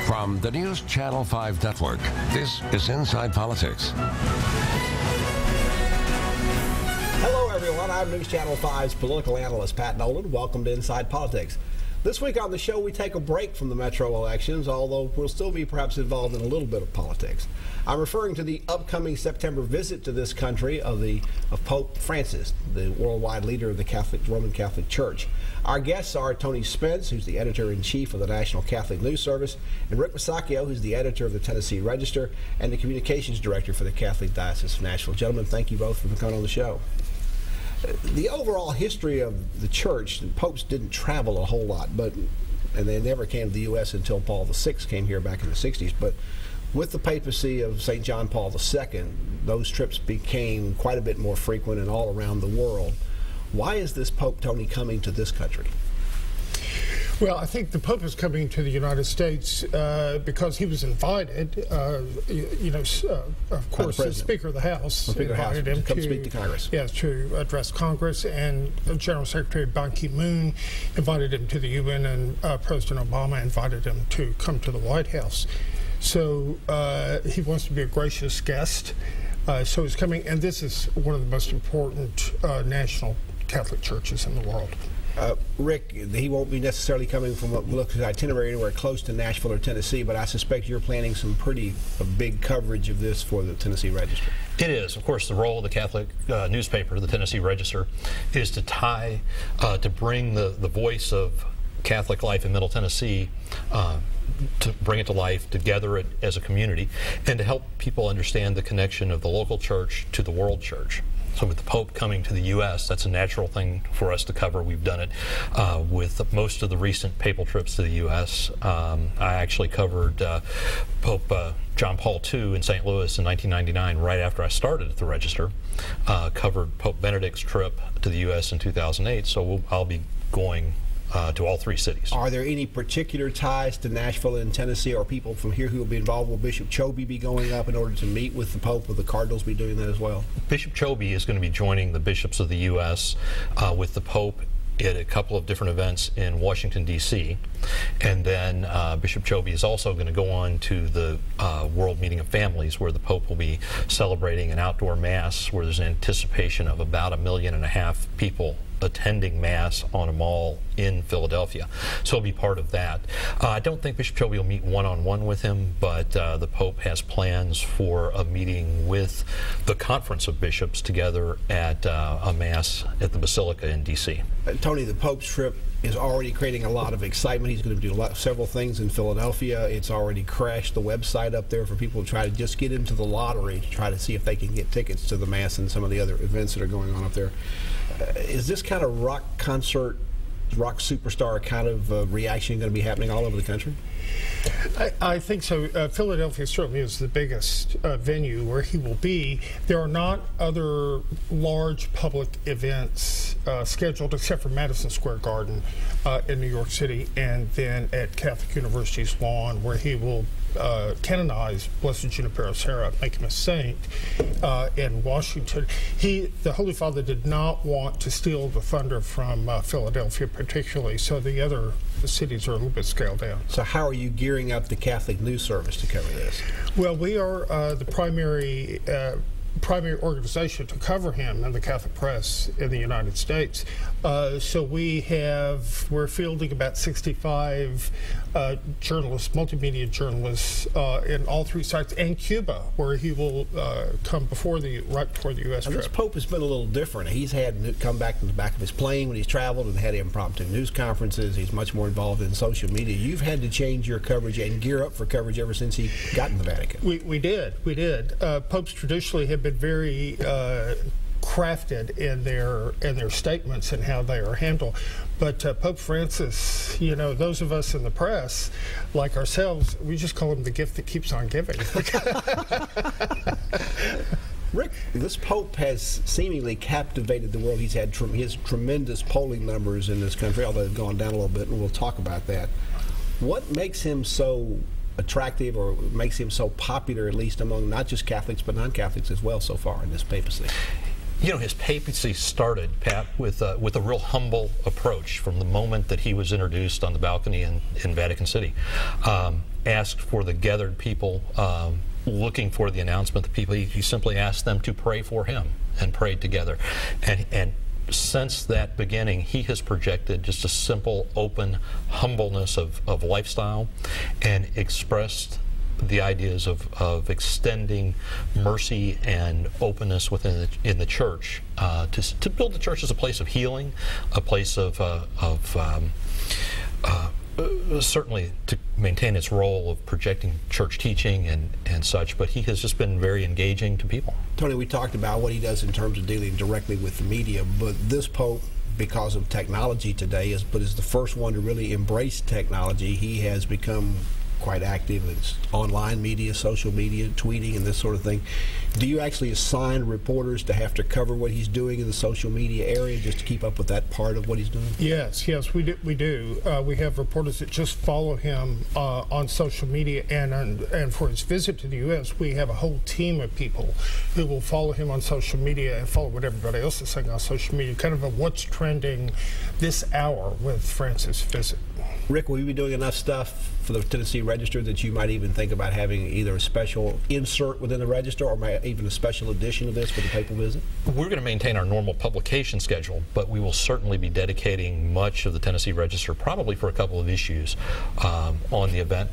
From the News Channel 5 Network, this is Inside Politics. Hello, everyone. I'm News Channel 5's political analyst, Pat Nolan. Welcome to Inside Politics. This week on the show, we take a break from the metro elections, although we'll still be perhaps involved in a little bit of politics. I'm referring to the upcoming September visit to this country of Pope Francis, the worldwide leader of the Roman Catholic Church. Our guests are Tony Spence, who's the editor-in-chief of the National Catholic News Service, and Rick Masacchio, who's the editor of the Tennessee Register and the communications director for the Catholic Diocese of Nashville. Gentlemen, thank you both for coming on the show. The overall history of the church, popes didn't travel a whole lot, and they never came to the U.S. until Paul VI came here back in the 60s. But with the papacy of St. John Paul II, those trips became quite a bit more frequent and all around the world. Why is this Pope, Tony, coming to this country? Well, I think the Pope is coming to the United States because he was invited. Of course, the Speaker of the House invited him to come speak to Congress. Yes, to address Congress, and General Secretary Ban Ki-moon invited him to the UN, and President Obama invited him to come to the White House. So he wants to be a gracious guest. So he's coming, and this is one of the most important national Catholic churches in the world. Rick, he won't be necessarily coming from what looks like itinerary anywhere close to Nashville or Tennessee, but I suspect you're planning some pretty big coverage of this for the Tennessee Register. It is. Of course, the role of the Catholic newspaper, the Tennessee Register, is to to bring the voice of Catholic life in Middle Tennessee, to bring it to life, to gather it as a community, and to help people understand the connection of the local church to the world church. So with the Pope coming to the U.S., that's a natural thing for us to cover. We've done it with most of the recent papal trips to the U.S. I actually covered Pope John Paul II in St. Louis in 1999, right after I started at the Register. Covered Pope Benedict's trip to the U.S. in 2008, so I'll be going to all three cities. Are there any particular ties to Nashville and Tennessee, or people from here who will be involved? Will Bishop Choby be going up in order to meet with the Pope? Will the Cardinals be doing that as well? Bishop Choby is going to be joining the bishops of the U.S. With the Pope at a couple of different events in Washington, D.C. And then Bishop Choby is also going to go on to the World Meeting of Families, where the Pope will be celebrating an outdoor Mass where there's an anticipation of about 1.5 million people attending Mass on a mall in Philadelphia. So he'll be part of that. I don't think Bishop Choby will meet one-on-one with him, but the Pope has plans for a meeting with the Conference of Bishops together at a Mass at the Basilica in D.C. Tony, the Pope's trip is already creating a lot of excitement. He's going to do several things in Philadelphia. It's already crashed the website up there for people to try to just get into the lottery to try to see if they can get tickets to the Mass and some of the other events that are going on up there. Is this kind of rock concert, rock superstar kind of reaction going to be happening all over the country? I think so. Philadelphia certainly is the biggest venue where he will be. There are not other large public events scheduled except for Madison Square Garden in New York City, and then at Catholic University's lawn, where he will canonize Blessed Junipero Serra, make him a saint in Washington. The Holy Father did not want to steal the thunder from Philadelphia particularly, so the other cities are a little bit scaled down. So how are you gearing up the Catholic News Service to cover this? Well, we are the primary organization to cover him in the Catholic press in the United States. So we're fielding about 65 journalists, multimedia journalists in all three sites, and Cuba, where he will come right before the U.S. trip. This Pope has been a little different. He's had to come back to the back of his plane when he's traveled and had impromptu news conferences. He's much more involved in social media. You've had to change your coverage and gear up for coverage ever since he got in the Vatican. We did. Popes traditionally have been very crafted in their statements and how they are handled. But Pope Francis, those of us in the press, like ourselves, we just call him the gift that keeps on giving. Rick, this Pope has seemingly captivated the world. He's had his tremendous polling numbers in this country, although they've gone down a little bit, and we'll talk about that. What makes him so attractive, or makes him so popular, at least among not just Catholics but non-Catholics as well, so far in this papacy? His papacy started, Pat, with a real humble approach from the moment that he was introduced on the balcony in Vatican City. asked for the gathered people looking for the announcement. The people, he simply asked them to pray for him and prayed together. And since that beginning, he has projected just a simple, open humbleness of lifestyle and expressed the ideas of extending mercy and openness within in the church to build the church as a place of healing, a place of certainly to maintain its role of projecting church teaching and such, but he has just been very engaging to people. Tony, we talked about what he does in terms of dealing directly with the media, but this Pope, because of technology today, is the first one to really embrace technology. He has become quite active in online media, social media, tweeting, and this sort of thing. Do you actually assign reporters to have to cover what he's doing in the social media area just to keep up with that part of what he's doing? Yes, we do. We have reporters that just follow him on social media, and for his visit to the U.S., we have a whole team of people who will follow him on social media and follow what everybody else is saying on social media, kind of a what's trending this hour with Francis' visit. Rick, will you be doing enough stuff for the Tennessee Register that you might even think about having either a special insert within the Register or even a special edition of this for the papal visit? We're going to maintain our normal publication schedule, but we will certainly be dedicating much of the Tennessee Register, probably for a couple of issues, on the event.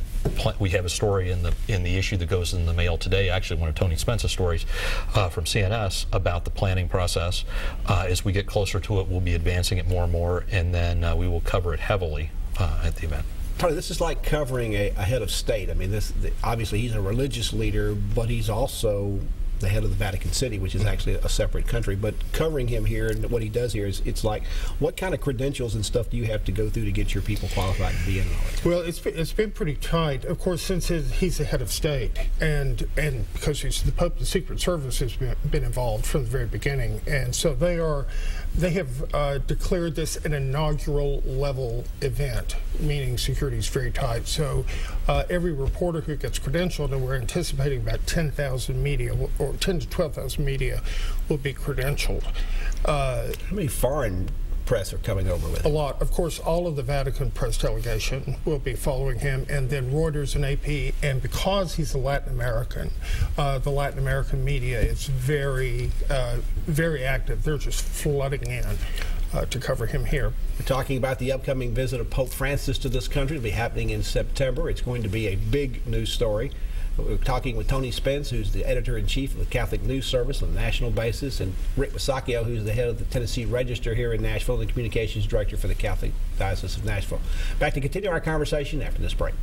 We have a story in the issue that goes in the mail today, actually one of Tony Spence's stories from CNS about the planning process. As we get closer to it, we'll be advancing it more and more, and then we will cover it heavily at the event. Tony, this is like covering a head of state. I mean, obviously he's a religious leader, but he's also the head of the Vatican City, which is actually a separate country. But covering him here and what he does here it's like, what kind of credentials and stuff do you have to go through to get your people qualified to be in all that? Well, it's been pretty tight, of course, since he's the head of state, and because he's the Pope, the Secret Service has been involved from the very beginning, and so they have declared this an inaugural level event, meaning security is very tight. So every reporter who gets credentialed, and we're anticipating about 10,000 media, or 10 to 12,000 media, will be credentialed. How many foreign press are coming over with him? A lot. Of course, all of the Vatican press delegation will be following him, and then Reuters and AP. And because he's a Latin American, the Latin American media is very, very active. They're just flooding in to cover him here. We're talking about the upcoming visit of Pope Francis to this country. It'll be happening in September. It's going to be a big news story. We're talking with Tony Spence, who's the editor-in-chief of the Catholic News Service on a national basis, and Rick Masacchio, who's the head of the Tennessee Register here in Nashville, and the communications director for the Catholic Diocese of Nashville. Back to continue our conversation after this break.